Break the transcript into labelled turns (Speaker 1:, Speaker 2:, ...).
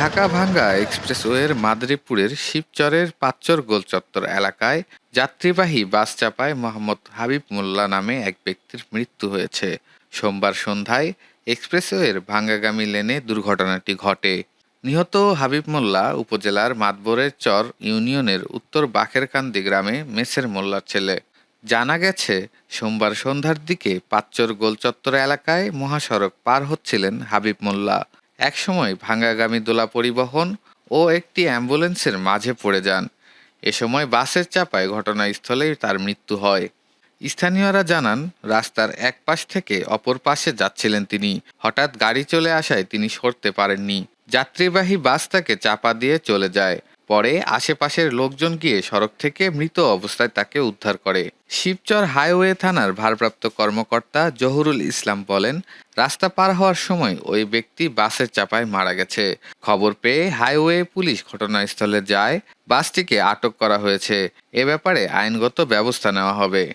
Speaker 1: ঢাকা-ভাঙ্গা এক্সপ্রেসওয়ের মাদারীপুরের শিবচরের পাঁচচর গোলচত্বর এলাকায় যাত্রীবাহী বাস চাপায় মোহাম্মদ হাবিব মোল্লা নামে এক ব্যক্তির মৃত্যু হয়েছে। সোমবার সন্ধ্যায় এক্সপ্রেসওয়ের ভাঙ্গাগামী লেনে দুর্ঘটনাটি ঘটে। নিহত হাবিব মোল্লা উপজেলার মাতবরের চর ইউনিয়নের উত্তর বাখেরকান্দি গ্রামে মেসের মোল্লার ছেলে। জানা গেছে, সোমবার সন্ধ্যার দিকে পাঁচচর গোলচত্বর এলাকায় মহাসড়ক পার হচ্ছিলেন হাবিব মোল্লা। একসময় ভাঙ্গাগামী দোলা পরিবহন ও একটি অ্যাম্বুলেন্সের মাঝে পড়ে যান। এ সময় বাসের চাপায় ঘটনাস্থলেই তার মৃত্যু হয়। স্থানীয়রা জানান, রাস্তার এক পাশ থেকে অপর পাশে যাচ্ছিলেন তিনি। হঠাৎ গাড়ি চলে আসায় তিনি সরতে পারেননি। যাত্রীবাহী বাস তাকে চাপা দিয়ে চলে যায়। পরে আশেপাশের লোকজন গিয়ে সড়ক থেকে মৃত অবস্থায় তাকে উদ্ধার করে। শিবচর হাইওয়ে থানার ভারপ্রাপ্ত কর্মকর্তা জহুরুল ইসলাম বলেন, রাস্তা পার হওয়ার সময় ওই ব্যক্তি বাসের চাপায় মারা গেছে। খবর পেয়ে হাইওয়ে পুলিশ ঘটনাস্থলে যায়। বাসটিকে আটক করা হয়েছে। এ ব্যাপারে আইনগত ব্যবস্থা নেওয়া হবে।